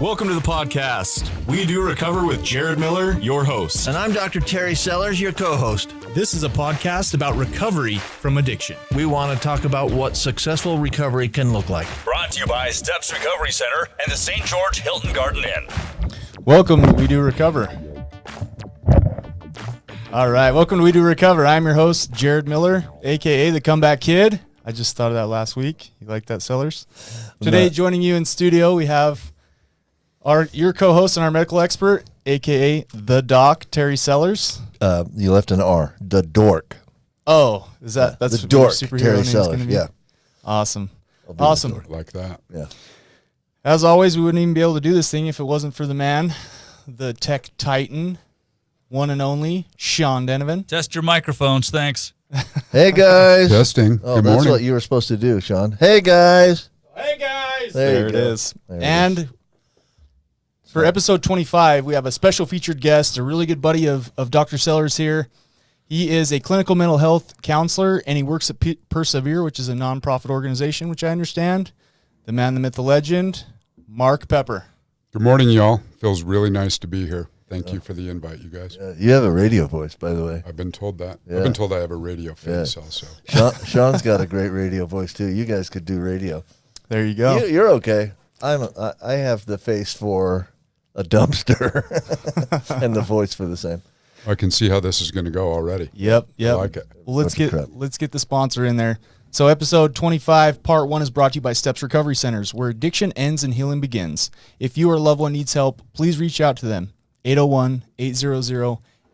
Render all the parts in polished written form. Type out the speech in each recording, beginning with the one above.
Welcome to the podcast. We Do Recover with Jared Miller, your host. And I'm Dr. Terry Sellers, your co-host. This is a podcast about recovery from addiction. We want to talk about what successful recovery can look like. Brought to you by Steps Recovery Center and the St. George Hilton Garden Inn. Welcome to We Do Recover. All right, welcome to We Do Recover. I'm your host, Jared Miller, a.k.a. the Comeback Kid. I just thought of that last week. You like that, Sellers? Today, joining you in studio, we have your co-host and our medical expert, a.k.a. the Doc, Terry Sellers. You left an R. The Dork. Oh, is that's the what Dork, your superhero Terry name's Sellers. gonna be? Yeah. Awesome. Awesome. Like that. Yeah. As always, we wouldn't even be able to do this thing if it wasn't for the man, the tech titan, one and only, Sean Denovan. Test your microphones, thanks. Hey, guys. Testing. Oh, Good that's morning. what you were supposed to do, Sean. Hey, guys. Hey, guys. There There it you go. is. There it And for episode 25, we have a special featured guest, a really good buddy of Dr. Sellers here. He is a clinical mental health counselor, and he works at Persevere, which is a nonprofit organization, which I understand. The man, the myth, the legend, Mark Pepper. Good morning, y'all. Feels really nice to be here. Thank you for the invite, you guys. You have a radio voice, by the way. I've been told that. Yeah. I've been told I have a radio face also. Sean's got a great radio voice, too. You guys could do radio. There you go. You're okay. I have the face for a dumpster and the voice for the same. I can see how this is going to go already. Yep. I like it. Well, let's Bunch of get crap. the sponsor in there. So episode 25, part 1 is brought to you by Steps Recovery Centers, where addiction ends and healing begins. If you or a loved one needs help, please reach out to them.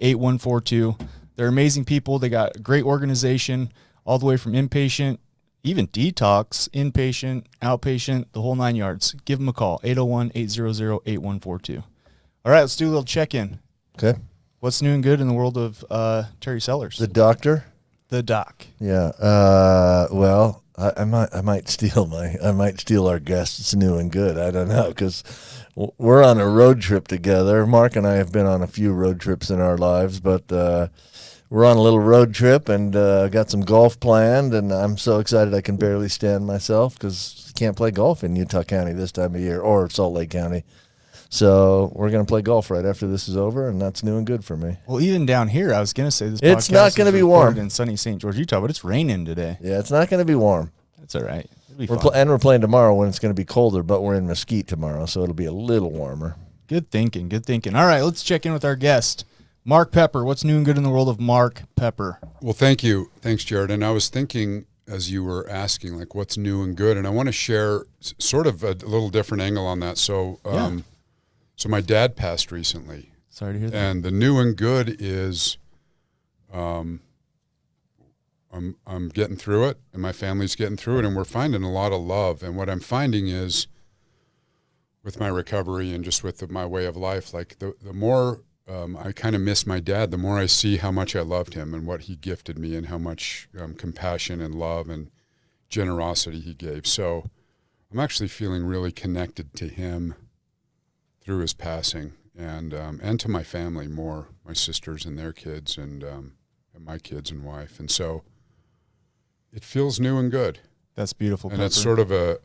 801-800-8142. They're amazing people. They got a great organization all the way from inpatient, even detox, inpatient, outpatient, the whole 9 yards. Give them a call, 801-800-8142. All right, let's do a little check-in. Okay. What's new and good in the world of Terry Sellers? The doctor? The Doc. Yeah. Well, I might steal our guests new and good. I don't know, because we're on a road trip together. Mark and I have been on a few road trips in our lives, but we're on a little road trip and got some golf planned, and I'm so excited I can barely stand myself because you can't play golf in Utah County this time of year, or Salt Lake County. So we're going to play golf right after this is over, and that's new and good for me. Well, even down here, I was going to say this It's podcast not gonna is be recorded warm. in sunny St. George, Utah, but it's raining today. Yeah, it's not going to be warm. That's all right. It'll be We're fun. we're playing tomorrow when it's going to be colder, but we're in Mesquite tomorrow, so it'll be a little warmer. Good thinking. Good thinking. All right, let's check in with our guest, Mark Pepper. What's new and good in the world of Mark Pepper? Well, thank you. Thanks, Jared. And I was thinking as you were asking, like, what's new and good? And I want to share sort of a little different angle on that. So, So my dad passed recently. Sorry to hear that. And the new and good is I'm getting through it, and my family's getting through it, and we're finding a lot of love. And what I'm finding is with my recovery and just with my way of life, like the more I kind of miss my dad, the more I see how much I loved him and what he gifted me and how much compassion and love and generosity he gave. So I'm actually feeling really connected to him through his passing, and to my family more, my sisters and their kids, and my kids and wife, and so it feels new and good. That's beautiful. And Pepper. it's sort of a,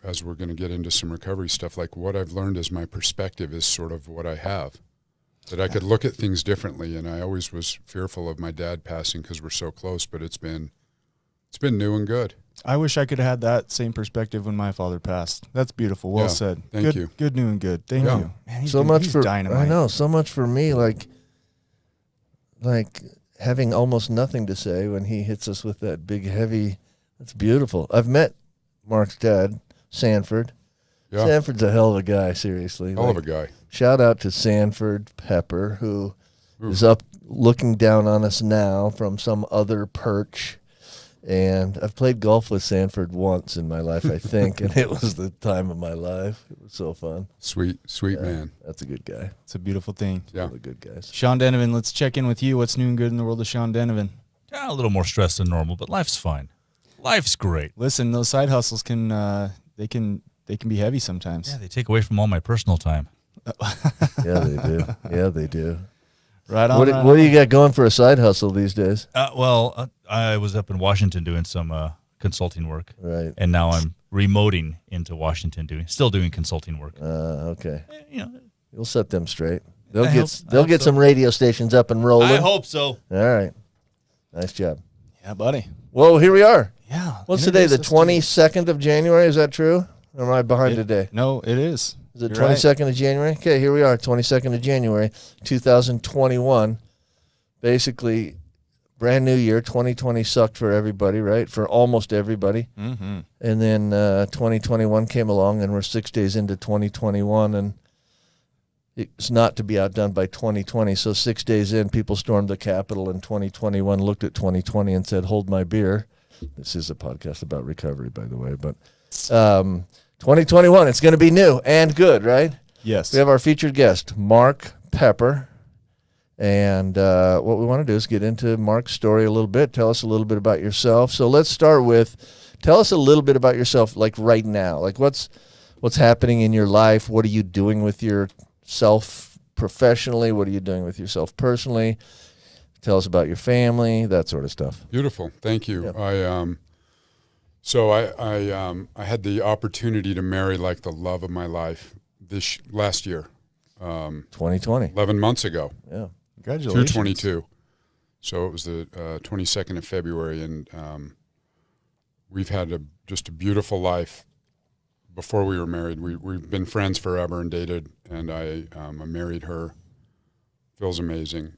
as we're going to get into some recovery stuff, like what I've learned is my perspective is sort of what I have, that I could look at things differently, and I always was fearful of my dad passing because we're so close, but it's been new and good. I wish I could have had that same perspective when my father passed. That's beautiful. Well Yeah, said. thank good, you. Good, new and good. Thank Yeah. you. Man, So much he's for dynamite. I know, so much for me, like having almost nothing to say when he hits us with that big heavy. That's beautiful. I've met Mark's dad, Sanford. Yeah, Sanford's a hell of a guy, seriously. hell of a guy. Shout out to Sanford Pepper, who is up looking down on us now from some other perch. And I've played golf with Sanford once in my life, I think, and it was the time of my life. It was so fun. Sweet man. That's a good guy. It's a beautiful thing. Yeah. All the good guys. Sean Denovan, let's check in with you. What's new and good in the world of Sean Denovan? A little more stressed than normal, but life's fine. Life's great. Listen, those side hustles can be heavy sometimes. Yeah, they take away from all my personal time. Yeah, they do. Yeah, they do. Right on. What do you got going for a side hustle these days? I was up in Washington doing some consulting work. Right. And now I'm remoting into Washington, still doing consulting work. Okay. You know, You'll set them straight. They'll I get hope so. some radio stations up and rolling. I hope so. All right. Nice job. Yeah, buddy. Well, here we are. Yeah. What's today? The Introduce us to- 22nd of January? Is that true? Or am I behind today? No, it is. Is it You're right. 22nd of January? Okay, here we are, 22nd of January, 2021. Basically, brand new year. 2020 sucked for everybody, right? For almost everybody. Mm-hmm. And then 2021 came along, and we're 6 days into 2021, and it's not to be outdone by 2020. So 6 days in, people stormed the Capitol in 2021, looked at 2020 and said, hold my beer. This is a podcast about recovery, by the way. But 2021, it's going to be new and good, right? Yes. We have our featured guest, Mark Pepper. And what we want to do is get into Mark's story a little bit. Tell us a little bit about yourself. So let's start with, tell us a little bit about yourself, like right now. Like what's happening in your life? What are you doing with yourself professionally? What are you doing with yourself personally? Tell us about your family, that sort of stuff. Beautiful. Thank you. Yep. I had the opportunity to marry like the love of my life last year, 2020. 11 months ago, Yeah. Congratulations. 2/22. So it was the 22nd of February, and we've had just a beautiful life. Before we were married, we've been friends forever and dated, and I married her. Feels amazing.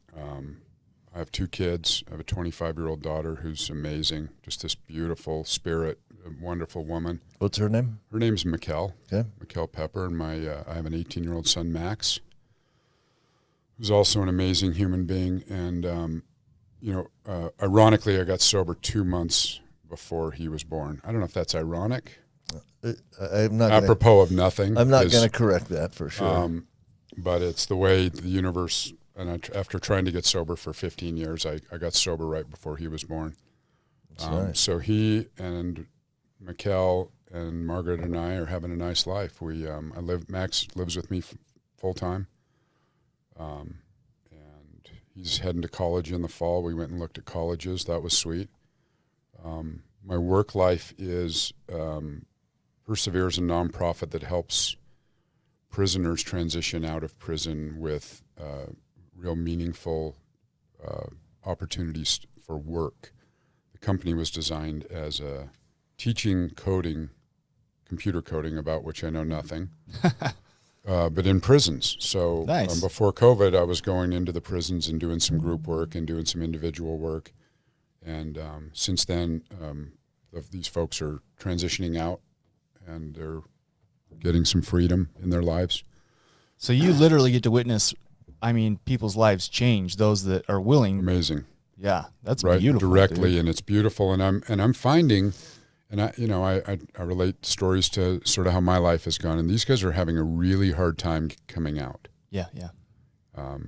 I have 2 kids. I have a 25-year-old daughter who's amazing, just this beautiful spirit, a wonderful woman. What's her name? Her name's Mikkel. Okay. Mikkel Pepper, and I have an 18-year-old son, Max, who's also an amazing human being. And ironically, I got sober 2 months before he was born. I don't know if that's ironic. I'm not. Apropos of nothing. I'm not going to correct that for sure. But it's the way the universe. And after trying to get sober for 15 years, I got sober right before he was born. Nice. So he and Mikkel and Margaret and I are having a nice life. Max lives with me full time, and he's heading to college in the fall. We went and looked at colleges. That was sweet. My work life is Persevere is a nonprofit that helps prisoners transition out of prison with real meaningful opportunities for work. The company was designed as a teaching computer coding, about which I know nothing, but in prisons. So Nice. Before COVID, I was going into the prisons and doing some group work and doing some individual work. And since then, these folks are transitioning out, and they're getting some freedom in their lives. So you literally get to witness, people's lives change, those that are willing. Amazing. Yeah, that's Right, beautiful. directly, dude. and it's beautiful. And I'm finding, and I relate stories to sort of how my life has gone. And these guys are having a really hard time coming out. Yeah.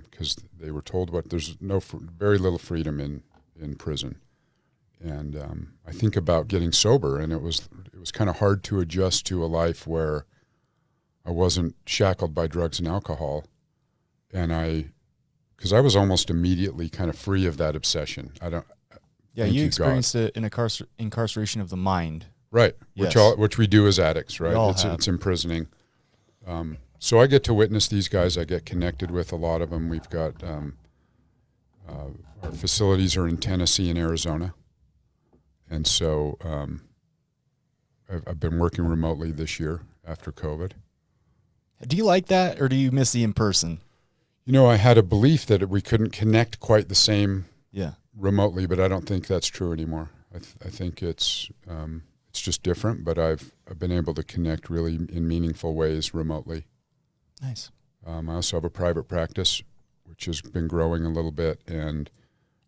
Because they were told there's very little freedom in prison. And I think about getting sober, and it was kind of hard to adjust to a life where I wasn't shackled by drugs and alcohol, and because I was almost immediately kind of free of that obsession. Yeah, Thank you you, experienced an incarceration of the mind. Right, Yes. which we do as addicts, right? all It's have. it's imprisoning. So I get to witness these guys. I get connected with a lot of them. We've got our facilities are in Tennessee and Arizona, and so I've been working remotely this year after COVID. Do you like that, or do you miss the in-person? I had a belief that we couldn't connect quite the same Yeah. remotely, but I don't think that's true anymore. I think it's just different, but I've been able to connect really in meaningful ways remotely. Nice. I also have a private practice, which has been growing a little bit, and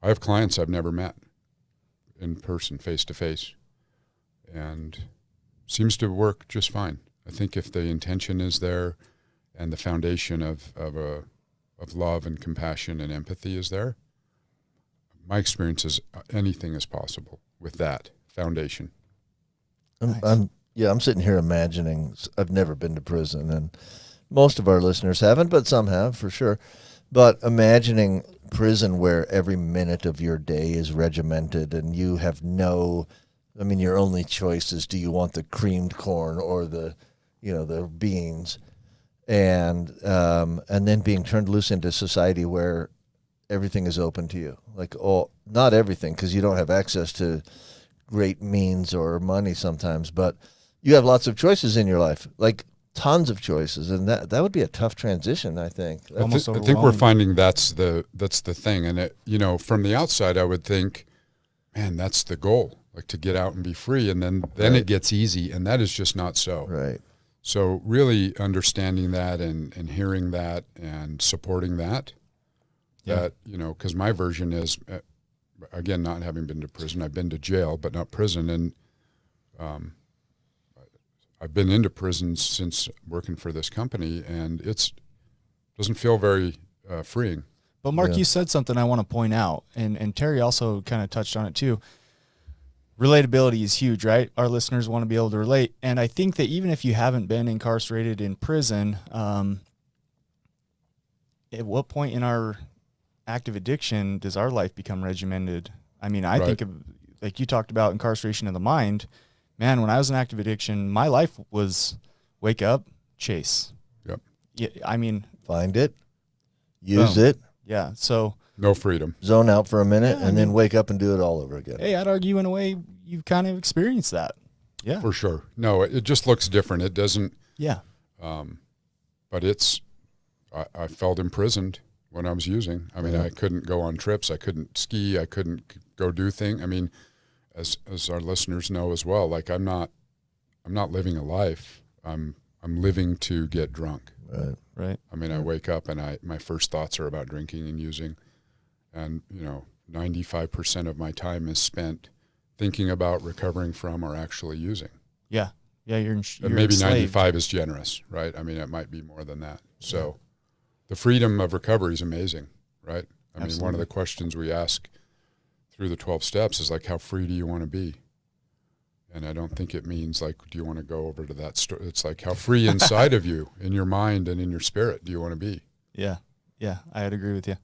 I have clients I've never met in person, face to face, and seems to work just fine. I think if the intention is there, and the foundation of love and compassion and empathy is there, my experience is anything is possible with that foundation. I'm sitting here imagining. I've never been to prison, and most of our listeners haven't, but some have for sure. But imagining prison where every minute of your day is regimented, and you have no I mean, your only choice is, do you want the creamed corn or the beans? And then being turned loose into society where everything is open to you. Like, not everything, because you don't have access to great means or money sometimes, but you have lots of choices in your life, like tons of choices, and that would be a tough transition, I think. I think we're finding that's the thing, and from the outside, I would think, man, that's the goal, like to get out and be free, and then Right. it gets easy, and that is just not so. Right. So really understanding that and hearing that and supporting that, because my version is, again, not having been to prison, I've been to jail, but not prison, and I've been into prison since working for this company, and doesn't feel very freeing. But Mark, you said something I want to point out, and Terry also kind of touched on it too. Relatability is huge, right? Our listeners want to be able to relate. And I think that even if you haven't been incarcerated in prison, at what point in our active addiction does our life become regimented? I mean, I think of, like you talked about, incarceration of the mind. Man, when I was in active addiction, my life was wake up, chase. Yep. Yeah, I mean, Find it, use it, yeah. So, No freedom. zone out for a minute, Yeah, and then wake up and do it all over again. hey, I'd argue in a way you've kind of experienced that. Yeah. For sure. No, it just looks different. It doesn't, Yeah. but I felt imprisoned when I was using. I mean, I couldn't go on trips. I couldn't ski. I couldn't go do things. I mean, as our listeners know as well, like I'm not living a life. I'm living to get drunk. Right. I mean, I wake up and my first thoughts are about drinking and using, and 95% of my time is spent thinking about recovering from or actually using. Yeah. Yeah. You're And maybe enslaved. 95 is generous, right? I mean, it might be more than that. So the freedom of recovery is amazing, right? I mean, one of the questions we ask through the 12 steps is like, how free do you want to be? And I don't think it means like, do you want to go over to that store? It's like, how free inside of you, in your mind and in your spirit, do you want to be? Yeah. Yeah. I'd agree with you.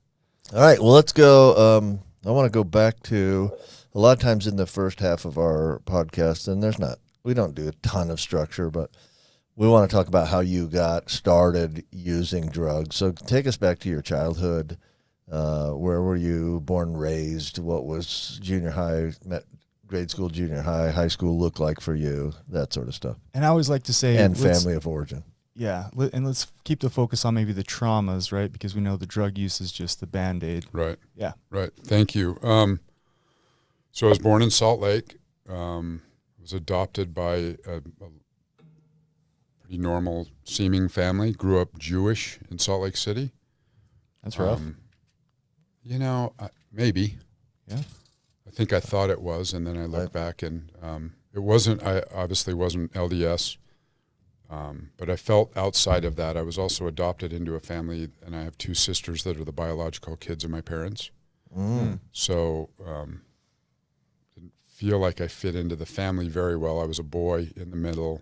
All right, well, let's go. I want to go back to a lot of times in the first half of our podcast, and we don't do a ton of structure, but we want to talk about how you got started using drugs. So take us back to your childhood. Where were you born, raised? What was junior high, grade school, junior high school look like for you? That sort of stuff. And I always like to say, And family of origin. Yeah. And let's keep the focus on maybe the traumas, right? Because we know the drug use is just the Band-Aid. Right. Yeah. Right. Thank you. So I was born in Salt Lake. Was adopted by a pretty normal seeming family. Grew up Jewish in Salt Lake City. That's rough. Maybe. Yeah. I think I thought it was, and then I looked back, and it wasn't. I obviously wasn't LDS, but I felt outside of that. I was also adopted into a family, and I have two sisters that are the biological kids of my parents. So didn't feel like I fit into the family very well. I was a boy in the middle,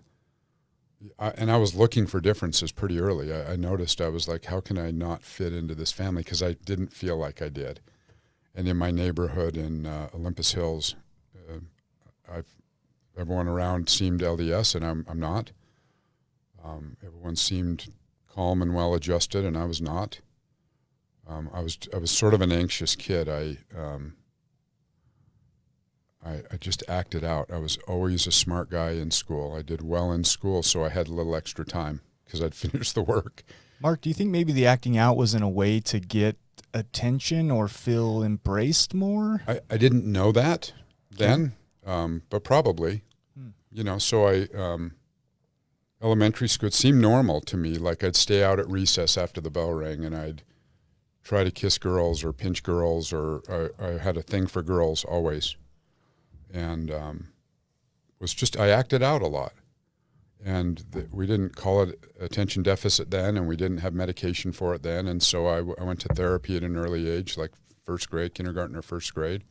and I was looking for differences pretty early. I noticed I was like, how can I not fit into this family? Because I didn't feel like I did. And in my neighborhood in Olympus Hills, everyone around seemed LDS, and I'm not. Everyone seemed calm and well adjusted, and I was not. I was sort of an anxious kid. I just acted out. I was always a smart guy in school. I did well in school, so I had a little extra time because I'd finished the work. Mark, do you think maybe the acting out was in a way to get attention or feel embraced more? I didn't know that then, but probably. So elementary school, it seemed normal to me. Like I'd stay out at recess after the bell rang, and I'd try to kiss girls or pinch girls, or I had a thing for girls always. And I acted out a lot. And we didn't call it attention deficit then, and we didn't have medication for it then. And so I went to therapy at an early age, like first grade, kindergarten or first grade.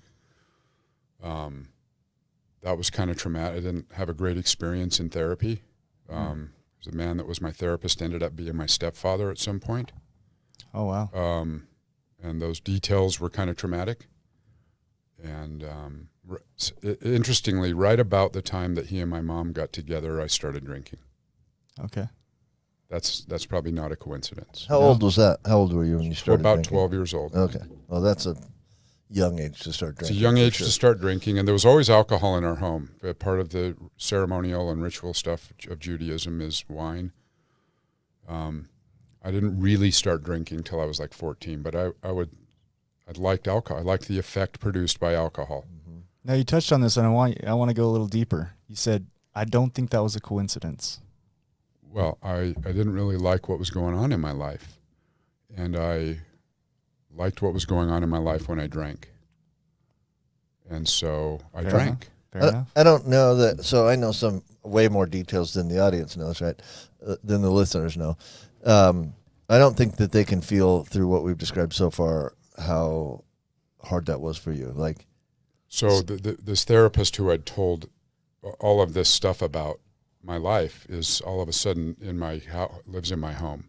That was kind of traumatic. I didn't have a great experience in therapy. The man that was my therapist ended up being my stepfather at some point. Oh, wow. And those details were kind of traumatic. And Interestingly, right about the time that he and my mom got together, I started drinking. Okay. That's probably not a coincidence. How old was that? How old were you when you So started about drinking? 12 years old. Okay. Well, that's a young age to start It's drinking. a young for age sure. to start drinking, and there was always alcohol in our home. Part of the ceremonial and ritual stuff of Judaism is wine. I didn't really start drinking till I was like 14, but I liked alcohol. I liked the effect produced by alcohol. Now you touched on this, and I want to go a little deeper. You said, "I don't think that was a coincidence." Well, I didn't really like what was going on in my life, and I liked what was going on in my life when I drank. And so I Fair drank. Fair enough. I don't know that. So I know some way more details than the audience knows, right? Than the listeners know. I don't think that they can feel through what we've described so far how hard that was for you. Like, So this therapist who I'd told all of this stuff about my life is all of a sudden lives in my home.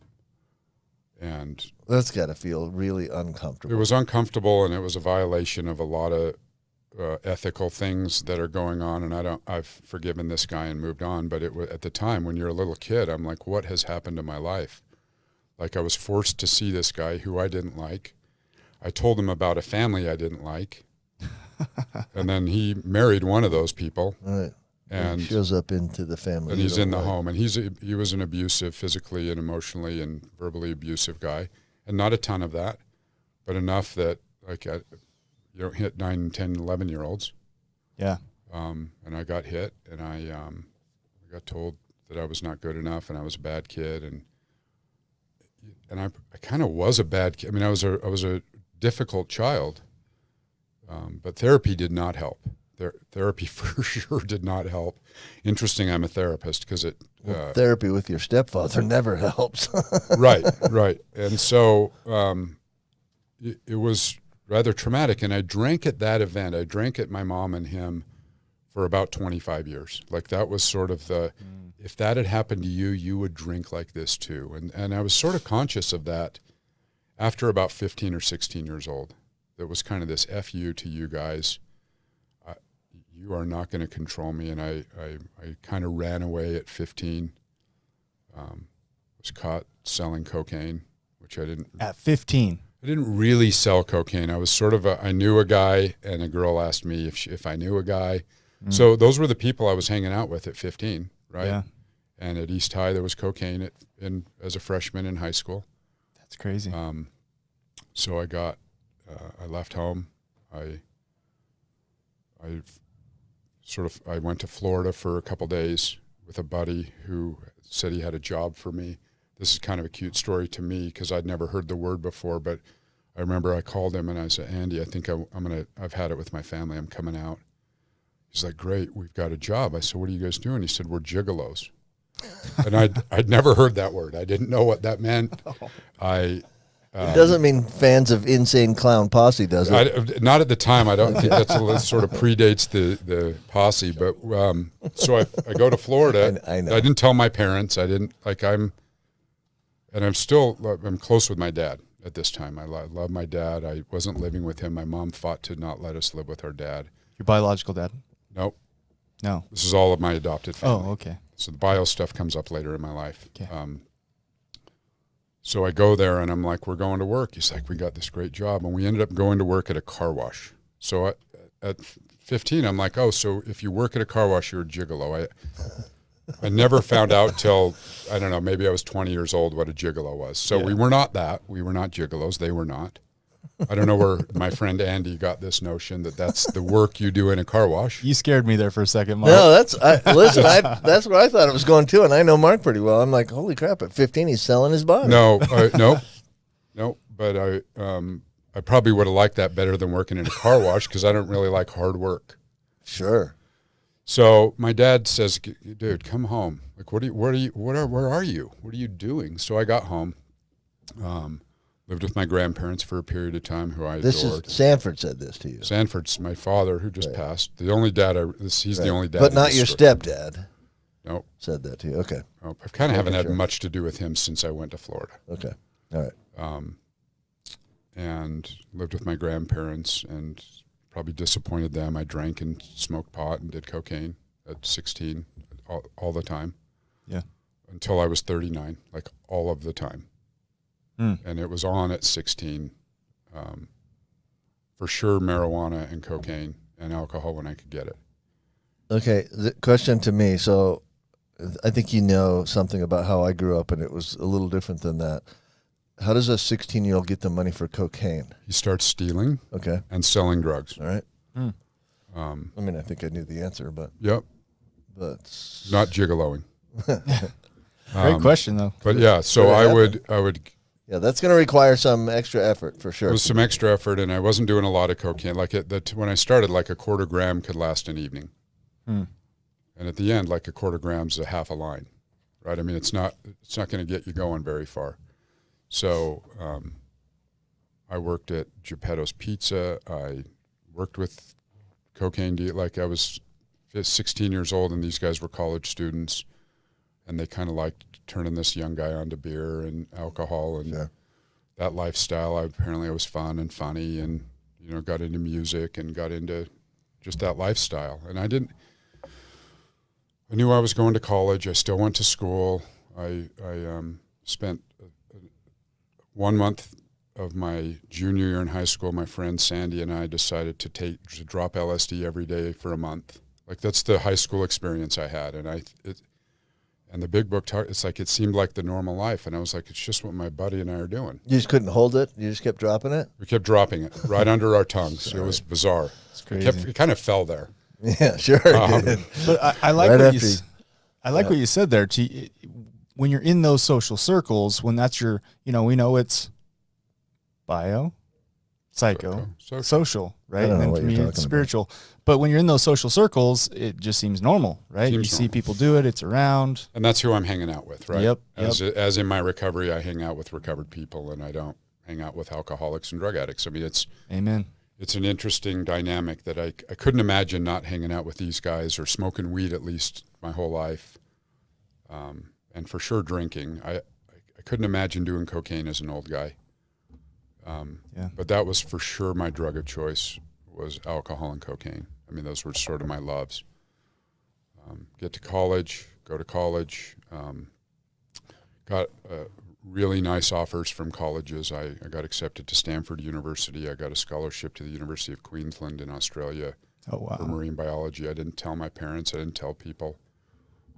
And that's got to feel really uncomfortable. it was uncomfortable, and it was a violation of a lot of ethical things that are going on. And I've forgiven this guy and moved on. But at the time, when you're a little kid, I'm like, what has happened to my life? Like, I was forced to see this guy who I didn't like. I told him about a family I didn't like. And then he married one of those people. Right. And He shows up into the family. and you he's don't in the like. home, and he was an abusive, physically and emotionally and verbally abusive guy, and not a ton of that, but enough that like you don't hit 9, 10, 11-year-olds. Yeah. And I got hit, and I got told that I was not good enough, and I was a bad kid, and I kind of was a bad kid. I mean, I was a difficult child, but therapy did not help. Therapy for sure did not help. Interesting, I'm a therapist because it. Therapy with your stepfather never helps. Right. And so it was rather traumatic. And I drank at that event. I drank at my mom and him for about 25 years. Like, that was sort of if that had happened to you, you would drink like this too. And I was sort of conscious of that after about 15 or 16 years old. There was kind of this F you to you guys. You are not going to control me. And I kind of ran away at 15. Was caught selling cocaine, which I didn't. At 15. I didn't really sell cocaine. I was sort of I knew a guy, and a girl asked me if I knew a guy. So those were the people I was hanging out with at 15, right? Yeah. And at East High, there was cocaine as a freshman in high school. That's crazy. So I left home. I went to Florida for a couple days with a buddy who said he had a job for me. This is kind of a cute story to me because I'd never heard the word before, but I remember I called him and I said, Andy, I think I've had it with my family. I'm coming out. He's like, great, we've got a job. I said, what are you guys doing? He said, we're gigolos. And I'd never heard that word. I didn't know what that meant. It doesn't mean fans of Insane Clown Posse, does it? Not at the time. I don't think that sort of predates the posse. But so I go to Florida. I know. I didn't tell my parents. I didn't I'm close with my dad at this time. I love my dad. I wasn't living with him. My mom fought to not let us live with our dad. Your biological dad? Nope. No. This is all of my adopted family. Oh, okay. So the bio stuff comes up later in my life. Okay. So I go there and I'm like, we're going to work. He's like, we got this great job. And we ended up going to work at a car wash. So at 15, I'm like, oh, so if you work at a car wash, you're a gigolo. I never found out till, I don't know, maybe I was 20 years old what a gigolo was. So we were not that. We were not gigolos. They were not. I don't know where my friend Andy got this notion that that's the work you do in a car wash. You scared me there for a second, Mark. No, that's where I thought it was going too, and I know Mark pretty well. I'm like, holy crap! At 15, he's selling his body. No. But I probably would have liked that better than working in a car wash because I don't really like hard work. Sure. So my dad says, "Dude, come home. Like, where are you? What are you doing?" So I got home. Lived with my grandparents for a period of time, who I adored. Sanford said this to you. Sanford's my father, who just passed. The only dad he's the only dad. But not your stepdad. Nope. Said that to you. Okay. Nope. I kind of haven't had sure. much to do with him since I went to Florida. Okay. All right. And lived with my grandparents and probably disappointed them. I drank and smoked pot and did cocaine at 16 all the time. Yeah. Until I was 39, like all of the time. And it was on at 16. For sure, marijuana and cocaine and alcohol when I could get it. Okay, the question to me. So, I think you know something about how I grew up, and it was a little different than that. How does a 16-year-old get the money for cocaine? He starts stealing Okay, and selling drugs. all right. I mean, I think I knew the answer, but Yep, not gigoloing. Great question though. But yeah, so Could it I would. yeah, that's going to require some extra effort for sure. It was some extra effort, and I wasn't doing a lot of cocaine. Like when I started, like a quarter gram could last an evening, and at the end, like a quarter gram's a half a line, right? I mean, it's not going to get you going very far. So I worked at Geppetto's Pizza. I worked with cocaine deal. Like I was 16 years old, and these guys were college students, and they kind of liked turning this young guy onto beer and alcohol and that lifestyle. Apparently it was fun and funny, and got into music and got into just that lifestyle. And I knew I was going to college. I still went to school. I spent 1 month of my junior year in high school. My friend Sandy and I decided to drop LSD every day for a month. Like that's the high school experience I had, and the big book, it's like it seemed like the normal life. And I was like, it's just what my buddy and I are doing. You just couldn't hold it? You just kept dropping it? We kept dropping it right under our tongues. It was bizarre. It's crazy. It kind of fell there. Yeah, sure. Dude. But I like Right what after I like what you said there. When you're in those social circles, when that's your, we know it's bio, psycho, social, right? I don't And know then what for you're me, talking it's spiritual. But when you're in those social circles, it just seems normal, right? You see people do it, it's around. And that's who I'm hanging out with, right? Yep. As in my recovery, I hang out with recovered people, and I don't hang out with alcoholics and drug addicts. I mean, Amen. It's an interesting dynamic that I couldn't imagine not hanging out with these guys or smoking weed at least my whole life. And for sure drinking. I couldn't imagine doing cocaine as an old guy. But that was for sure my drug of choice was alcohol and cocaine. I mean, those were sort of my loves. Go to college, got really nice offers from colleges. I got accepted to Stanford University. I got a scholarship to the University of Queensland in Australia for marine biology. I didn't tell my parents. I didn't tell people.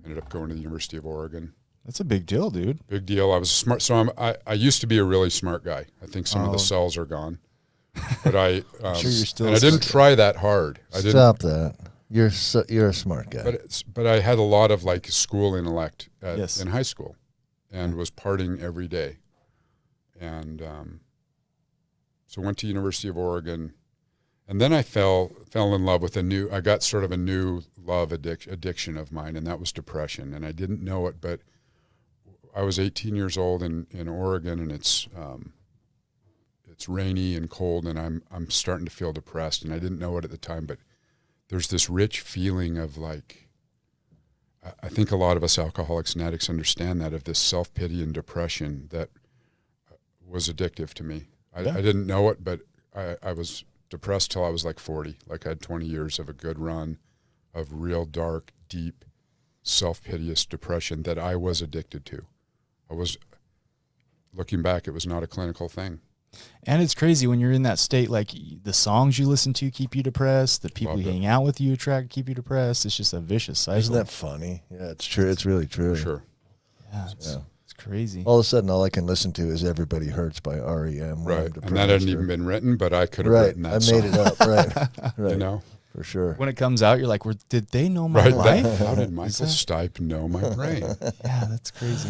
Ended up going to the University of Oregon. That's a big deal, dude. Big deal. I was smart. So I used to be a really smart guy. I think some of the cells are gone. But I sure you're still and I didn't try that hard. Stop that. You're a smart guy. But I had a lot of like school intellect Yes. in high school, and was partying every day, and so went to University of Oregon, and then I fell in love with I got sort of a new love addiction of mine, and that was depression, and I didn't know it, but I was 18 years old in Oregon, and it's rainy and cold, and I'm starting to feel depressed, and I didn't know it at the time, but there's this rich feeling of like, I think a lot of us alcoholics and addicts understand that, of this self-pity and depression that was addictive to me. I didn't know it, but I was depressed till I was like 40. Like I had 20 years of a good run of real dark, deep, self-piteous depression that I was addicted to. Looking back, it was not a clinical thing. And it's crazy when you're in that state, like the songs you listen to keep you depressed, the people you hang out with you keep you depressed. It's just a vicious cycle. Isn't that funny? Yeah, it's true. It's really true. For sure. Yeah, it's crazy. All of a sudden, all I can listen to is "Everybody Hurts" by REM. Right, and that hadn't even been written, but I could have written that song. I made it up. Right, right. You know, for sure. When it comes out, you're like, did they know my life? How did Michael Stipe know my brain? Yeah, that's crazy.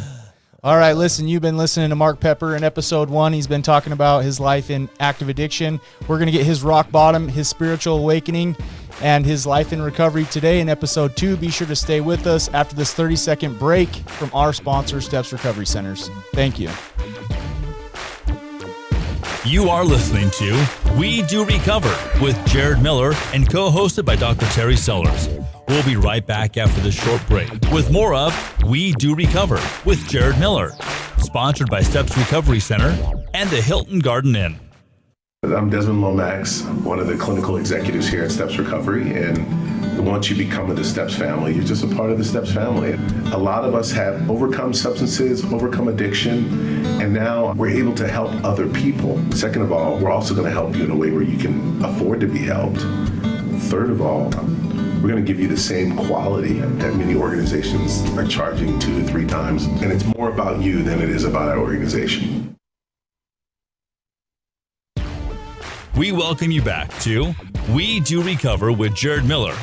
All right, listen, you've been listening to Mark Pepper in episode 1. He's been talking about his life in active addiction. We're going to get his rock bottom, his spiritual awakening, and his life in recovery today in episode 2. Be sure to stay with us after this 30-second break from our sponsor, Steps Recovery Centers. Thank you. You are listening to We Do Recover with Jared Miller and co-hosted by Dr. Terry Sellers. We'll be right back after this short break with more of We Do Recover with Jared Miller, sponsored by Steps Recovery Center and the Hilton Garden Inn. I'm Desmond Lomax, one of the clinical executives here at Steps Recovery, and once you become of the Steps family, you're just a part of the Steps family. A lot of us have overcome substances, overcome addiction, and now we're able to help other people. Second of all, we're also going to help you in a way where you can afford to be helped. Third of all, we're going to give you the same quality that many organizations are charging 2 to 3 times, and it's more about you than it is about our organization. We welcome you back to We Do Recover with Jared Miller,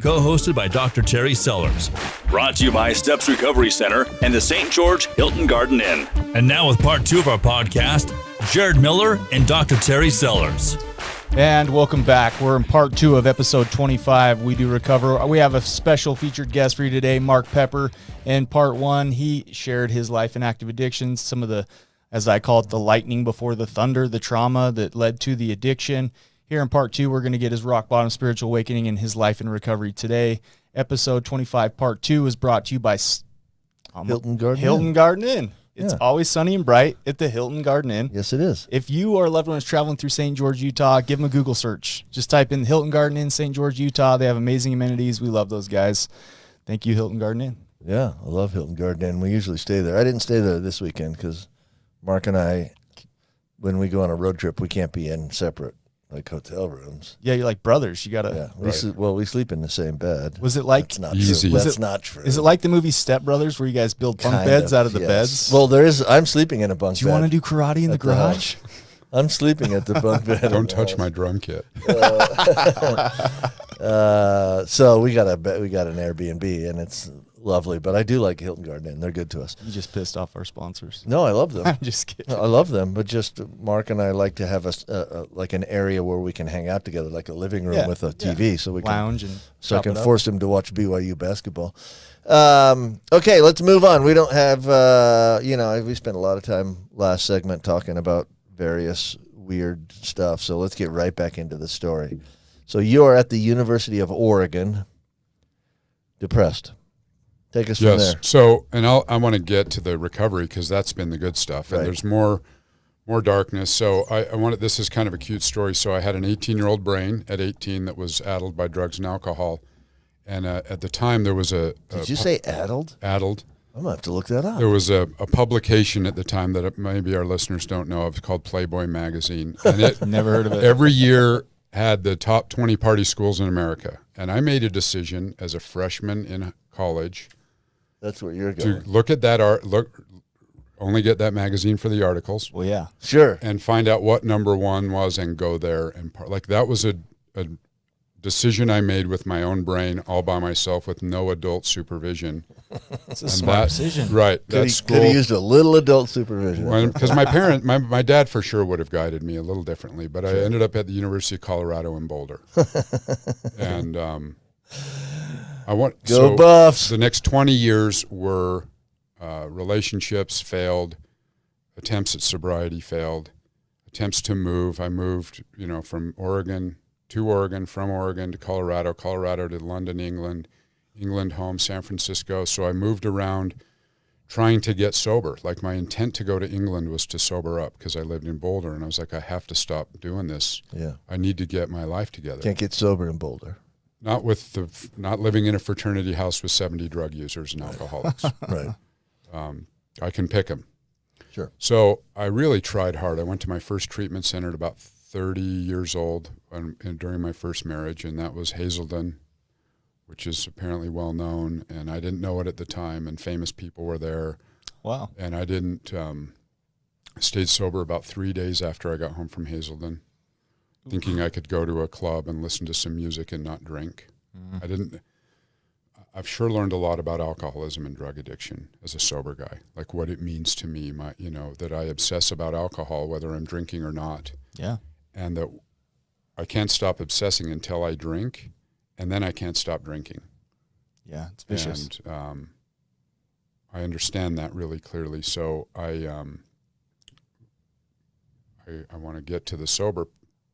co-hosted by Dr. Terry Sellers. Brought to you by Steps Recovery Center and the St. George Hilton Garden Inn. And now with part 2 of our podcast, Jared Miller and Dr. Terry Sellers. And welcome back. We're in part 2 of episode 25. We Do Recover. We have a special featured guest for you today, Mark Pepper. In part 1, he shared his life in active addictions, some of the, as I call it, the lightning before the thunder, the trauma that led to the addiction. Here in part 2, we're going to get his rock bottom spiritual awakening and his life in recovery today. Episode 25, part 2 is brought to you by Hilton Garden Hilton Garden Inn. It's Yeah. always sunny and bright at the Hilton Garden Inn. Yes, it is. If you or a loved one is traveling through St. George, Utah, give them a Google search. Just type in Hilton Garden Inn, St. George, Utah. They have amazing amenities. We love those guys. Thank you, Hilton Garden Inn. Yeah, I love Hilton Garden Inn. We usually stay there. I didn't stay there this weekend because Mark and I, when we go on a road trip, we can't be in separate like hotel rooms. Yeah, you're like brothers. You got to. Yeah, we sleep in the same bed. Was it like That's not Easy. true. Was That's it- not true. Is it like the movie Step Brothers where you guys build bunk Kind beds out of the yes. beds? Well, I'm sleeping in a bunk do you bed. want to do karate in the at the garage? I'm sleeping at the bunk bed. Don't touch my drum kit. So we got an Airbnb and it's lovely, but I do like Hilton Garden Inn. They're good to us. You just pissed off our sponsors. No, I love them. I'm just kidding. I love them, but just Mark and I like to have like an area where we can hang out together, like a living room Yeah, with a TV, so we Lounge can and so I chop can it up. force him to watch BYU basketball. Okay, let's move on. We don't have we spent a lot of time last segment talking about various weird stuff, so let's get right back into the story. So you are at the University of Oregon, depressed. Take us from Yes. there. So, and I want to get to the recovery because that's been the good stuff, Right. and there's more darkness. So I wanted, this is kind of a cute story. So I had an 18-year-old brain at 18 that was addled by drugs and alcohol, and at the time there was Did you say addled? addled. I'm gonna have to look that up. There was a publication at the time that maybe our listeners don't know of called Playboy Magazine, and it Never heard of it. every year had the top 20 party schools in America. And I made a decision as a freshman in college That's where you're to going. look at that only get that magazine for the articles Well, yeah. Sure. and find out what number one was and go there. And like that was a decision I made with my own brain all by myself with no adult supervision. It's a And smart that- decision. Right. Could That he school. have used a little adult supervision? Because my dad for sure would have guided me a little differently, but I ended up at the University of Colorado in Boulder, and I want Go Buffs. The next 20 years were relationships failed, attempts at sobriety failed, attempts to move. I moved, from Oregon to Oregon, from Oregon to Colorado, Colorado to London, England home, San Francisco. So I moved around trying to get sober. Like my intent to go to England was to sober up because I lived in Boulder, and I was like, I have to stop doing this. Yeah. I need to get my life together. Can't get sober in Boulder. Not living in a fraternity house with 70 drug users and alcoholics. Right. I can pick them. Sure. So I really tried hard. I went to my first treatment center at about 30 years old and during my first marriage, and that was Hazelden, which is apparently well known, and I didn't know it at the time, and famous people were there. Wow. And I didn't stayed sober about 3 days after I got home from Hazelden, thinking I could go to a club and listen to some music and not drink. I've sure learned a lot about alcoholism and drug addiction as a sober guy, like what it means to me, that I obsess about alcohol, whether I'm drinking or not, Yeah. and that I can't stop obsessing until I drink, and then I can't stop drinking. Yeah. It's vicious. And I understand that really clearly. So I want to get to the sober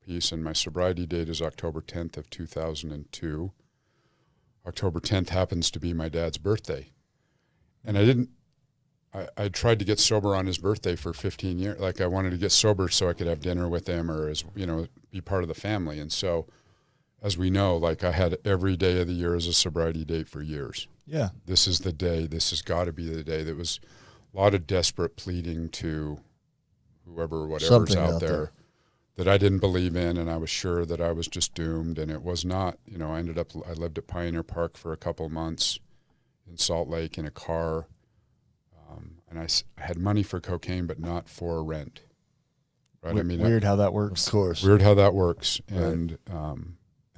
piece, and my sobriety date is October 10th of 2002. October 10th happens to be my dad's birthday. And I tried to get sober on his birthday for 15 years. Like I wanted to get sober so I could have dinner with him or be part of the family. And so, as we know, like I had every day of the year as a sobriety date for years. Yeah. This is the day. This has got to be the day. There was a lot of desperate pleading to whatever's Something out there that I didn't believe in, and I was sure that I was just doomed, and it was not. I lived at Pioneer Park for a couple of months in Salt Lake in a car, and I had money for cocaine, but not for rent. Right? Weird how that works. Of course. Weird how that works, Right. and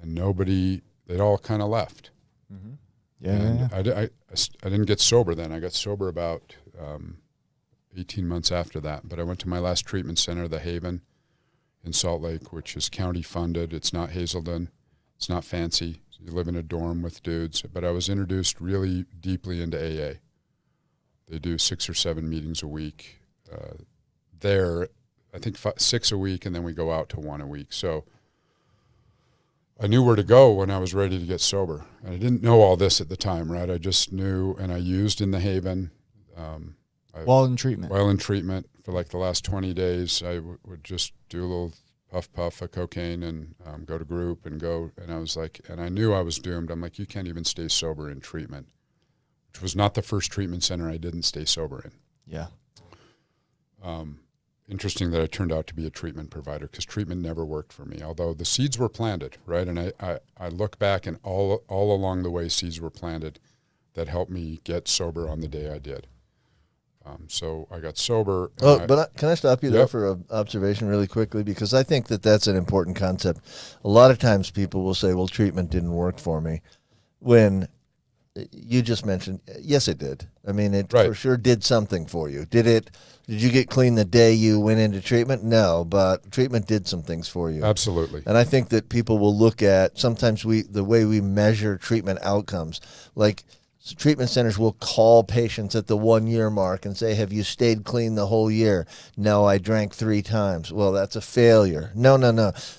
nobody, they'd all kind of left. Mm-hmm. And I didn't get sober then. I got sober about 18 months after that. But I went to my last treatment center, the Haven, in Salt Lake, which is county funded. It's not Hazelden. It's not fancy. You live in a dorm with dudes. But I was introduced really deeply into AA. They do 6 or 7 meetings a week. There, I think 6 a week, and then we go out to 1 a week. So I knew where to go when I was ready to get sober. And I didn't know all this at the time, right? I just knew, and I used in the Haven. While in treatment. While in treatment for like the last 20 days, I would just do a little puff of cocaine and go to group and go. And I was like, and I knew I was doomed. I'm like, you can't even stay sober in treatment, which was not the first treatment center I didn't stay sober in. Yeah. Interesting that I turned out to be a treatment provider because treatment never worked for me, although the seeds were planted, right? And I look back and all along the way, seeds were planted that helped me get sober on the day I did. So I got sober. Can I stop you there for an observation really quickly? Because I think that that's an important concept. A lot of times people will say, well, treatment didn't work for me. When you just mentioned, yes, it did. I mean, it for sure did something for you. Did you get clean the day you went into treatment? No, but treatment did some things for you. Absolutely. And I think that people will look at, sometimes the way we measure treatment outcomes, like treatment centers will call patients at the 1 year mark and say, have you stayed clean the whole year? No, I drank 3 times. Well, that's a failure. No.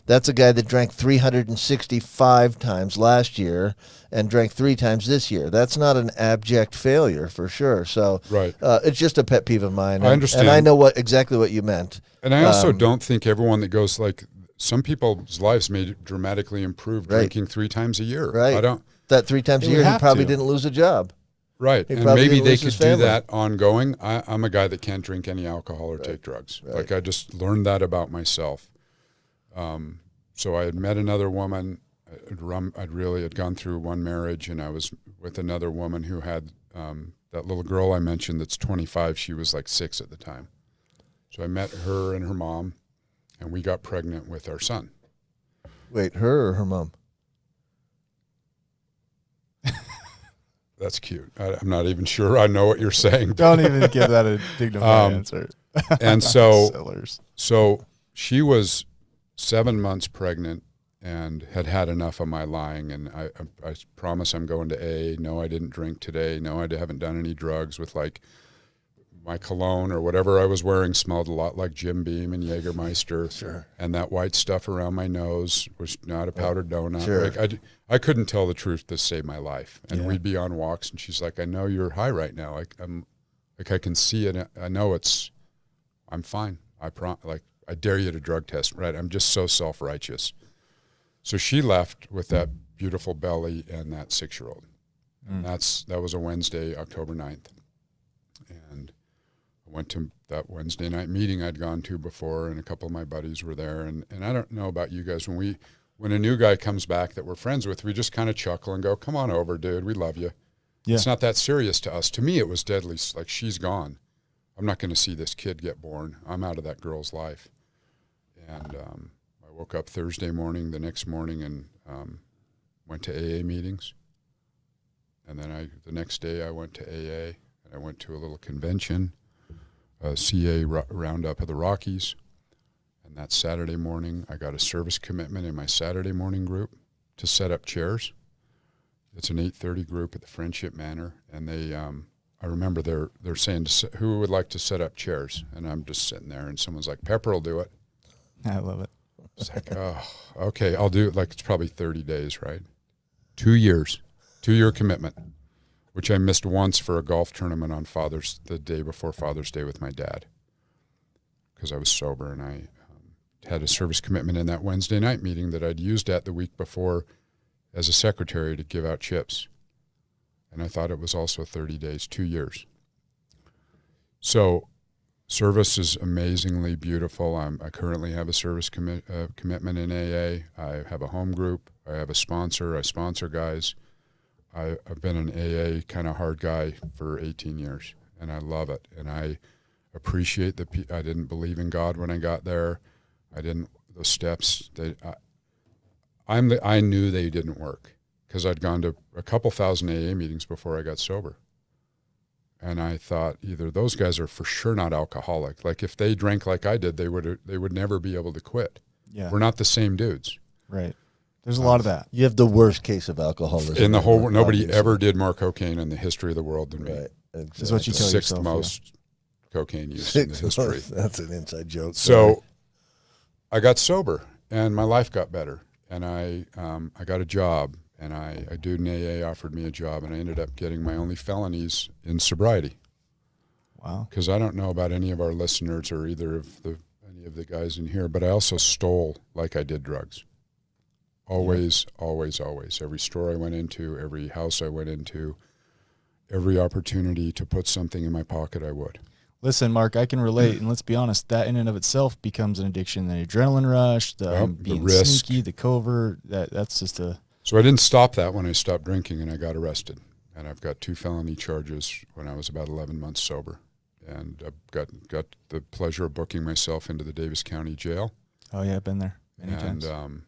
That's a guy that drank 365 times last year and drank 3 times this year. That's not an abject failure for sure. So it's just a pet peeve of mine. I understand. And I know exactly what you meant. And I also don't think everyone that goes, like, some people's lives may dramatically improve drinking 3 times a year. Right. I don't. That 3 times a year, he probably didn't lose a job. Right. He And probably maybe didn't they lose could his do family. that ongoing. I'm a guy that can't drink any alcohol or take drugs. Right. Like I just learned that about myself. So I had met another woman. I'd gone through one marriage, and I was with another woman who had that little girl I mentioned that's 25. She was like 6 at the time. So I met her and her mom, and we got pregnant with our son. Wait, her or her mom? That's cute. I'm not even sure I know what you're saying. Don't even give that a dignified answer. And so she was 7 months pregnant and had enough of my lying. And I promise I'm going to AA. No, I didn't drink today. No, I haven't done any drugs with like my cologne or whatever I was wearing smelled a lot like Jim Beam and Jägermeister. Sure. And that white stuff around my nose was not a powdered donut. Sure. Like I couldn't tell the truth to save my life. And we'd be on walks, and she's like, I know you're high right now. I can see it. I know I'm fine. I dare you to drug test, right? I'm just so self-righteous. So she left with that beautiful belly and that 6-year-old. And that was a Wednesday, October 9th. And I went to that Wednesday night meeting I'd gone to before, and a couple of my buddies were there. And I don't know about you guys, when a new guy comes back that we're friends with, we just kind of chuckle and go, come on over, dude, we love you. Yeah. It's not that serious to us. To me, it was deadly. Like, she's gone. I'm not going to see this kid get born. I'm out of that girl's life. And I woke up Thursday morning, the next morning, and went to AA meetings. And then the next day I went to AA, and I went to a little convention, a CA roundup of the Rockies. And that Saturday morning, I got a service commitment in my Saturday morning group to set up chairs. It's an 8:30 group at the Friendship Manor, and they, I remember they're saying, who would like to set up chairs? And I'm just sitting there, and someone's like, Pepper will do it. I love it. It's like, oh, okay, I'll do it. Like, it's probably 30 days, right? 2 years, 2-year commitment. which I missed once for a golf tournament on the day before Father's Day with my dad, because I was sober, and I had a service commitment in that Wednesday night meeting that I'd used at the week before as a secretary to give out chips. And I thought it was also 30 days, 2 years. So service is amazingly beautiful. I currently have a service commitment in AA. I have a home group. I have a sponsor. I sponsor guys. I've been an AA kind of hard guy for 18 years, and I love it. And I appreciate I didn't believe in God when I got there. The steps, I knew they didn't work because I'd gone to a couple thousand AA meetings before I got sober. And I thought either those guys are for sure not alcoholic. Like if they drank like I did, they would never be able to quit. Yeah. We're not the same dudes. Right. There's a lot of that. You have the worst case of alcoholism In the whole world. Nobody obviously. ever did more cocaine in the history of the world than me. Right. Exactly. This is what you tell Sixth yourself. most cocaine use in the history. That's an inside joke. So I got sober, and my life got better, and I got a job, and a dude in AA offered me a job, and I ended up getting my only felonies in sobriety. Wow. Because I don't know about any of our listeners or any of the guys in here, but I also stole like I did drugs. Always, always, always. Every store I went into, every house I went into, every opportunity to put something in my pocket, I would. Listen, Mark, I can relate, and let's be honest, that in and of itself becomes an addiction. The adrenaline rush, the being risk. sneaky, the covert, that's just a... So I didn't stop that when I stopped drinking, and I got arrested. And I've got 2 felony charges when I was about 11 months sober. And I've got the pleasure of booking myself into the Davis County Jail. Oh, yeah, I've been there many times. And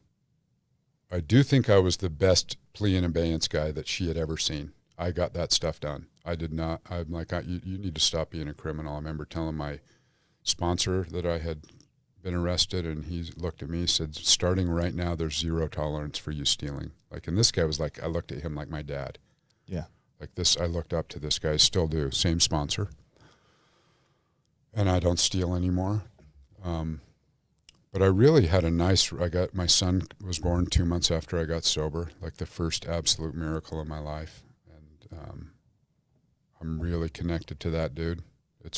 I do think I was the best plea and abeyance guy that she had ever seen. I got that stuff done. I did not. I'm like, you need to stop being a criminal. I remember telling my sponsor that I had been arrested, and he looked at me and said, starting right now, there's 0 tolerance for you stealing. Like, and this guy was like, I looked at him like my dad. Yeah. Like this, I looked up to this guy, still do, same sponsor. And I don't steal anymore. But I really had my son was born 2 months after I got sober, like the first absolute miracle in my life. And I'm really connected to that dude.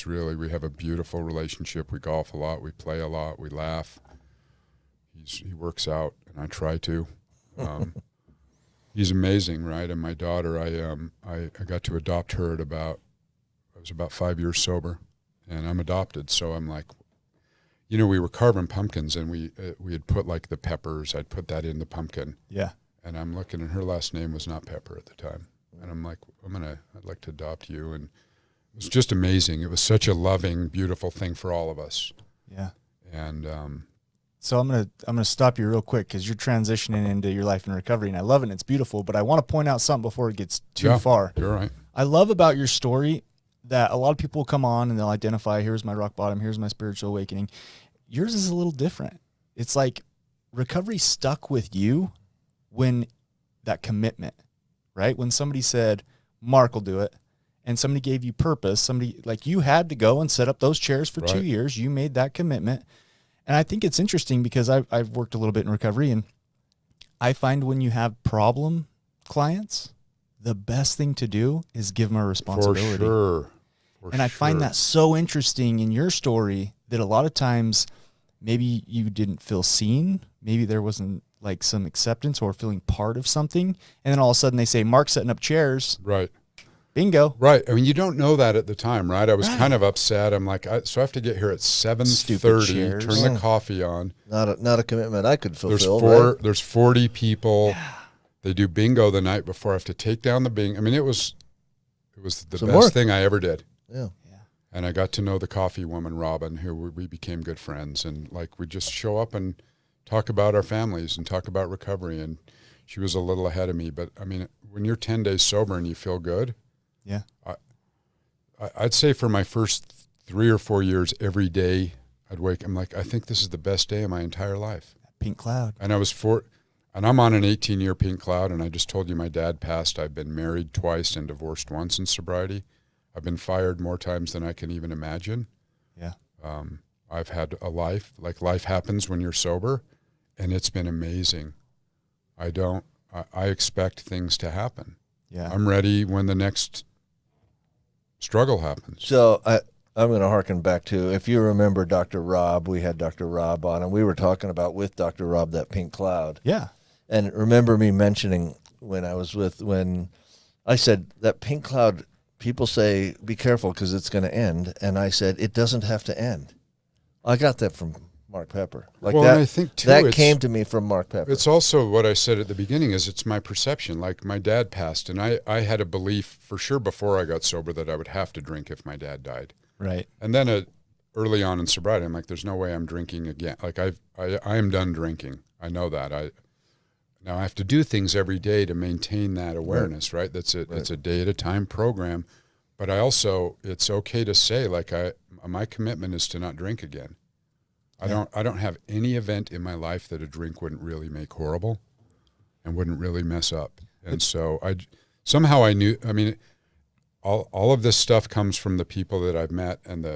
We have a beautiful relationship. We golf a lot. We play a lot. We laugh. He works out, and I try to. He's amazing, right? And my daughter, I got to adopt her I was about 5 years sober, and I'm adopted. So I'm like, we were carving pumpkins, and we had put like the peppers. I'd put that in the pumpkin. Yeah. And I'm looking, and her last name was not Pepper at the time. And I'm like, I'd like to adopt you. And it was just amazing. It was such a loving, beautiful thing for all of us. Yeah. And so I'm gonna stop you real quick because you're transitioning into your life in recovery, and I love it and it's beautiful. But I want to point out something before it gets too far. You're right. I love about your story that a lot of people come on and they'll identify, here's my rock bottom, here's my spiritual awakening. Yours is a little different. It's like recovery stuck with you when that commitment, right? When somebody said, Mark will do it, and somebody gave you purpose, you had to go and set up those chairs for 2 years. You made that commitment. And I think it's interesting because I've worked a little bit in recovery, and I find when you have problem clients, the best thing to do is give them a responsibility. For sure. I find that so interesting in your story that a lot of times maybe you didn't feel seen. Maybe there wasn't like some acceptance or feeling part of something. And then all of a sudden they say, Mark's setting up chairs. Right. Bingo. Right. I mean, you don't know that at the time, right? I was kind of upset. I'm like, so I have to get here at 7:30, turn the coffee on. Not a commitment I could fulfill. There's 40 people. Yeah. They do bingo the night before. I have to take down the bingo. I mean, it was the best thing I ever did. Yeah. And I got to know the coffee woman, Robin, who we became good friends. And like, we just show up and talk about our families and talk about recovery. And she was a little ahead of me. But I mean, when you're 10 days sober and you feel good. Yeah. I'd say for my first 3 or 4 years, every day I'd wake, I'm like, I think this is the best day of my entire life. Pink cloud. And I'm on an 18-year pink cloud. And I just told you my dad passed. I've been married twice and divorced once in sobriety. I've been fired more times than I can even imagine. Yeah. I've had a life, like life happens when you're sober, and it's been amazing. I expect things to happen. Yeah. I'm ready when the next struggle happens. So I'm going to harken back to, if you remember Dr. Rob, we had Dr. Rob on, and we were talking about with Dr. Rob that pink cloud. Yeah. And remember me mentioning when I said that pink cloud, people say, be careful because it's going to end. And I said, it doesn't have to end. I got that from Mark Pepper. Well, that, and I think too, that came to me from Mark Pepper. It's also what I said at the beginning is it's my perception. Like my dad passed, and I had a belief for sure before I got sober that I would have to drink if my dad died. Right. And then early on in sobriety, I'm like, there's no way I'm drinking again. Like I am done drinking. I know that. Now I have to do things every day to maintain that awareness, right? It's a day at a time program. But I also, it's okay to say, like, my commitment is to not drink again. I don't have any event in my life that a drink wouldn't really make horrible and wouldn't really mess up. And so somehow I knew, I mean, all of this stuff comes from the people that I've met, and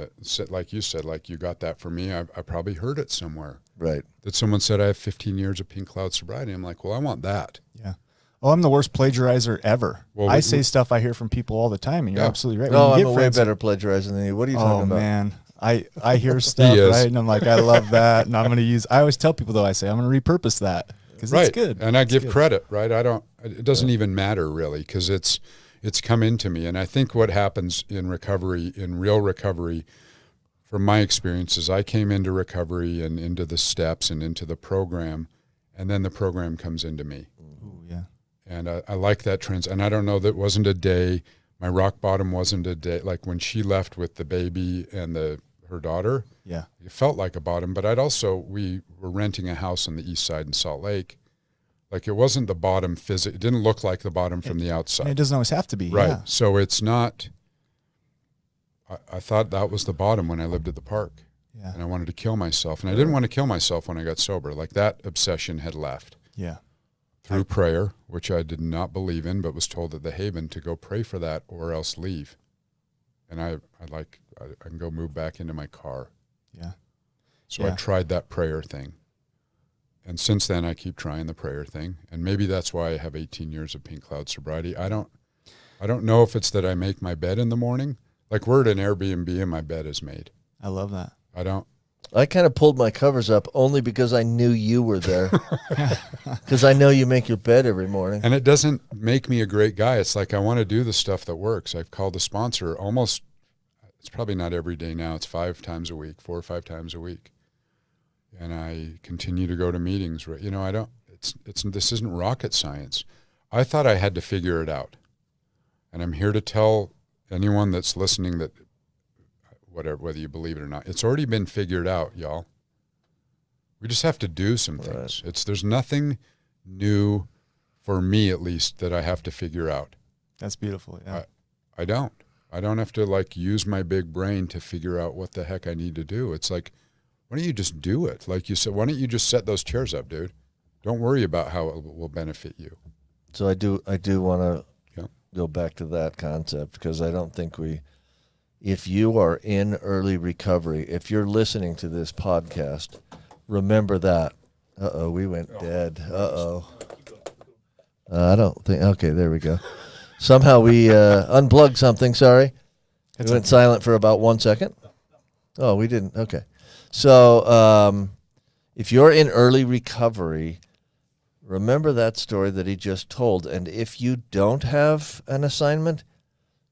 like you said, like you got that from me. I probably heard it somewhere. Right. That someone said I have 15 years of pink cloud sobriety. I'm like, well, I want that. Yeah. Oh, I'm the worst plagiarizer ever. Well, I say stuff I hear from people all the time, and you're absolutely right. No, When you I'm get a way friends- better plagiarizer than you. What are you talking about? Oh, man. I hear stuff, is. right? And I'm like, I love that. And I'm going to use, I always tell people, though, I say, I'm going to repurpose that because Right. it's good. And I It's give good. credit, right? It doesn't even matter really because it's come into me. And I think what happens in recovery, in real recovery, from my experience is I came into recovery and into the steps and into the program, and then the program comes into me. Ooh, yeah. And I like that trend. And I don't know, that wasn't a day. My rock bottom wasn't a day. Like when she left with the baby and her daughter, Yeah. it felt like a bottom. But we were renting a house on the east side in Salt Lake. Like it wasn't the bottom it didn't look like the bottom from the outside. And it doesn't always have to be. Right. Yeah. So it's not, I thought that was the bottom when I lived at the park. Yeah. And I wanted to kill myself. And I didn't want to kill myself when I got sober. Like that obsession had left. Yeah. Through prayer, which I did not believe in, but was told at the Haven to go pray for that or else leave. And I can go move back into my car. Yeah. So I Yeah. tried that prayer thing. And since then I keep trying the prayer thing. And maybe that's why I have 18 years of pink cloud sobriety. I don't know if it's that I make my bed in the morning. Like we're at an Airbnb and my bed is made. I love that. I kind of pulled my covers up only because I knew you were there. Because I know you make your bed every morning. And it doesn't make me a great guy. It's like I want to do the stuff that works. I've called a sponsor almost, it's probably not every day now. It's 5 times a week, 4 or 5 times a week. And I continue to go to meetings. You know, this isn't rocket science. I thought I had to figure it out. And I'm here to tell anyone that's listening that whether you believe it or not, it's already been figured out, y'all. We just have to do some things. There's nothing new for me, at least, that I have to figure out. That's beautiful. Yeah. I don't have to like use my big brain to figure out what the heck I need to do. It's like, why don't you just do it? Like you said, why don't you just set those chairs up, dude? Don't worry about how it will benefit you. So I do want to go back to that concept because I don't think if you are in early recovery, if you're listening to this podcast, remember that. We went dead. I don't think, okay, there we go. Somehow we unplugged something, sorry. It went silent for about 1 second. Oh, we didn't, okay. So if you're in early recovery, remember that story that he just told. And if you don't have an assignment,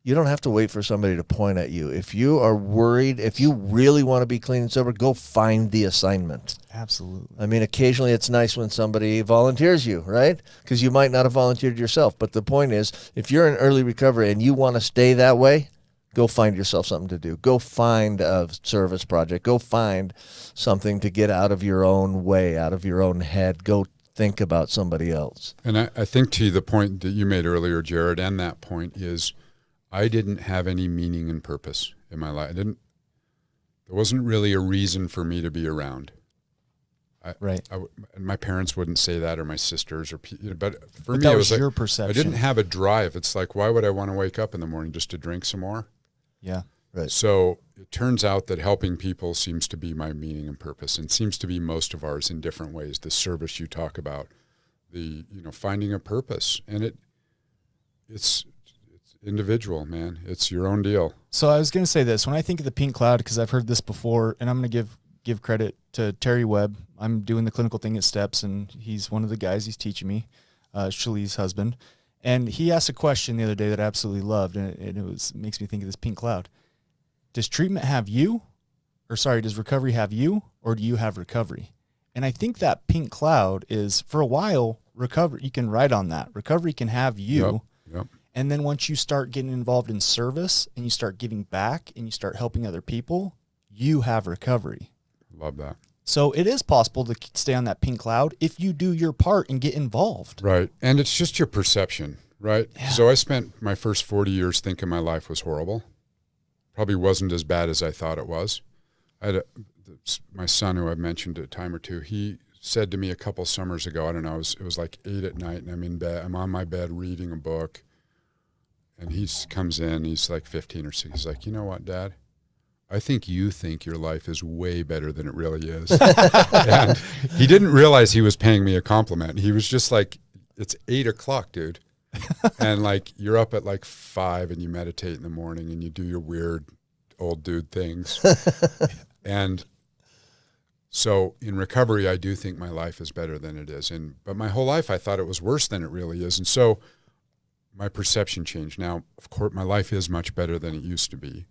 you don't have to wait for somebody to point at you. If you are worried, if you really want to be clean and sober, go find the assignment. Absolutely. I mean, occasionally it's nice when somebody volunteers you, right? Because you might not have volunteered yourself. But the point is, if you're in early recovery and you want to stay that way, go find yourself something to do. Go find a service project. Go find something to get out of your own way, out of your own head. Go think about somebody else. And I think to the point that you made earlier, Jared, and that point is I didn't have any meaning and purpose in my life. There wasn't really a reason for me to be around. Right. And my parents wouldn't say that, or my sisters, but for me, that it was was your like, perception. I didn't have a drive. It's like, why would I want to wake up in the morning just to drink some more? Yeah. Right. So it turns out that helping people seems to be my meaning and purpose, and seems to be most of ours in different ways. The service you talk about, finding a purpose, and it's individual, man. It's your own deal. So I was going to say this. When I think of the pink cloud, because I've heard this before, and I'm going to give credit to Terry Webb. I'm doing the clinical thing at Steps, and he's one of the guys. He's teaching me, Shali's husband. And he asked a question the other day that I absolutely loved, and it makes me think of this pink cloud. Does treatment have you? Or sorry, does recovery have you, or do you have recovery? And I think that pink cloud is, for a while, recovery, you can ride on that. Recovery can have you. Yep. And then once you start getting involved in service and you start giving back and you start helping other people, you have recovery. Love that. So it is possible to stay on that pink cloud if you do your part and get involved. Right. And it's just your perception, right? Yeah. So I spent my first 40 years thinking my life was horrible. Probably wasn't as bad as I thought it was. My son, who I've mentioned a time or two, he said to me a couple summers ago, I don't know, it was like 8 at night, and I'm in bed. I'm on my bed reading a book, and he comes in. He's like 15 or 16. He's like, you know what, Dad? I think you think your life is way better than it really is. And he didn't realize he was paying me a compliment. He was just like, it's 8 o'clock, dude. And like, you're up at like 5 and you meditate in the morning and you do your weird old dude things. And so in recovery, I do think my life is better than it is. But my whole life, I thought it was worse than it really is. And so my perception changed. Now, of course, my life is much better than it used to be.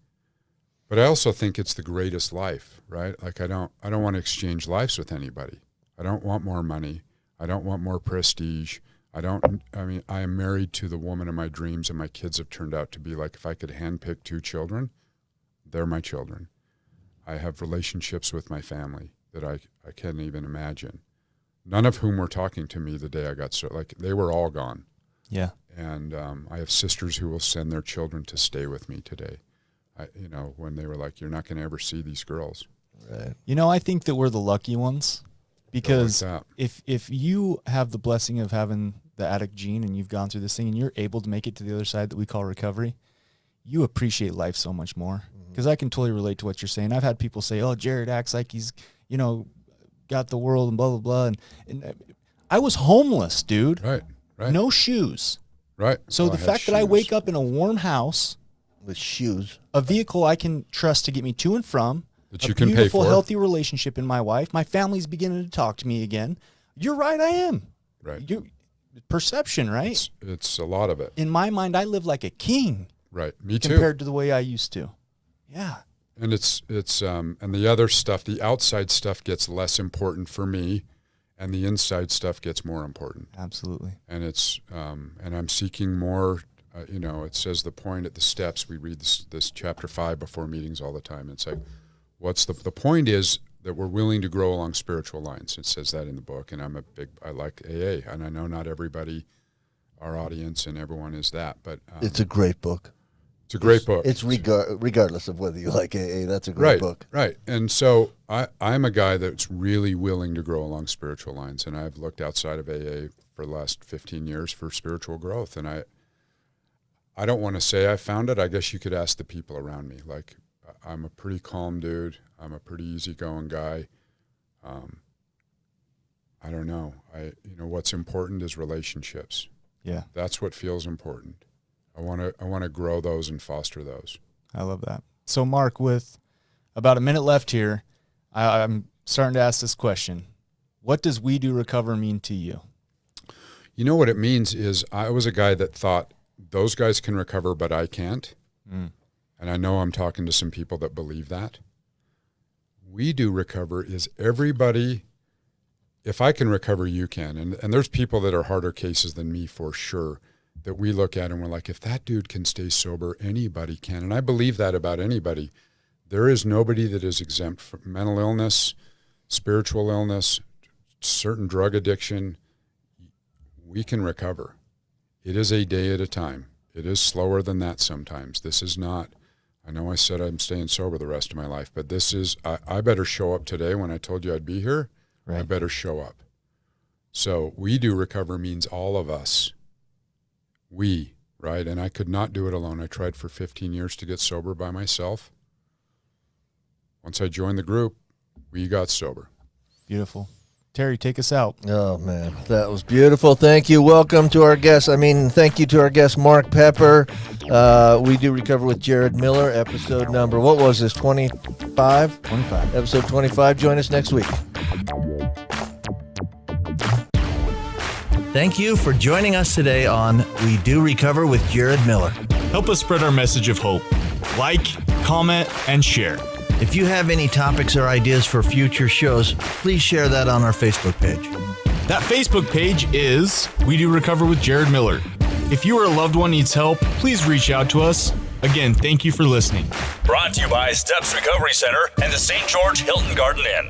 But I also think it's the greatest life, right? Like I don't want to exchange lives with anybody. I don't want more money. I don't want more prestige. I am married to the woman of my dreams, and my kids have turned out to be like, if I could handpick 2 children, they're my children. I have relationships with my family that I can't even imagine. None of whom were talking to me the day I got started. Like they were all gone. Yeah. And I have sisters who will send their children to stay with me today. When they were like, you're not going to ever see these girls. Right. I think that we're the lucky ones because like if you have the blessing of having the addict gene and you've gone through this thing and you're able to make it to the other side that we call recovery, you appreciate life so much more. Because I can totally relate to what you're saying. I've had people say, oh, Jared acts like he's, got the world and blah, blah, blah. And I was homeless, dude. Right. No shoes. Right. So the fact that I wake up in a warm house with shoes, a vehicle I can trust to get me to and from, that you can pay for, beautiful, healthy relationship in my wife, my family's beginning to talk to me again. You're right, I am. Right. Perception, right? It's a lot of it. In my mind, I live like a king. Right. Me too. Compared to the way I used to. Yeah. And it's and the other stuff, the outside stuff gets less important for me, and the inside stuff gets more important. Absolutely. And it's and I'm seeking more. It says the point at the Steps. We read this chapter 5 before meetings all the time. It's like, what's the point is that we're willing to grow along spiritual lines. It says that in the book, and I like AA, and I know not everybody, our audience and everyone is that, but it's a great book. It's a great book. It's regardless of whether you like AA, that's a great book. Right. And so I'm a guy that's really willing to grow along spiritual lines, and I've looked outside of AA for the last 15 years for spiritual growth, and I don't want to say I found it. I guess you could ask the people around me. Like, I'm a pretty calm dude. I'm a pretty easygoing guy. I don't know. What's important is relationships. Yeah. That's what feels important. I want to grow those and foster those. I love that. So, Mark, with about a minute left here, I'm starting to ask this question. What does We Do Recover mean to you? You know what it means is I was a guy that thought those guys can recover, but I can't. And I know I'm talking to some people that believe that. We Do Recover is everybody. If I can recover, you can. And there's people that are harder cases than me for sure that we look at and we're like, if that dude can stay sober, anybody can. And I believe that about anybody. There is nobody that is exempt from mental illness, spiritual illness, certain drug addiction. We can recover. It is a day at a time. It is slower than that sometimes. This is not, I know I said I'm staying sober the rest of my life, but this is, I better show up today when I told you I'd be here. Right. I better show up. So We Do Recover means all of us. We, right? And I could not do it alone. I tried for 15 years to get sober by myself. Once I joined the group, we got sober. Beautiful. Terry, take us out. Oh, man, that was beautiful. Thank you. Welcome to our guest. Thank you to our guest, Mark Pepper. We Do Recover with Jared Miller, episode number, what was this, 25? 25. Episode 25. Join us next week. Thank you for joining us today on We Do Recover with Jared Miller. Help us spread our message of hope. Like, comment, and share. If you have any topics or ideas for future shows, please share that on our Facebook page. That Facebook page is We Do Recover with Jared Miller. If you or a loved one needs help, please reach out to us. Again, thank you for listening. Brought to you by Steps Recovery Center and the St. George Hilton Garden Inn.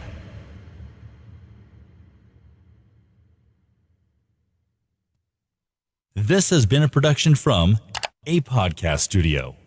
This has been a production from a podcast studio.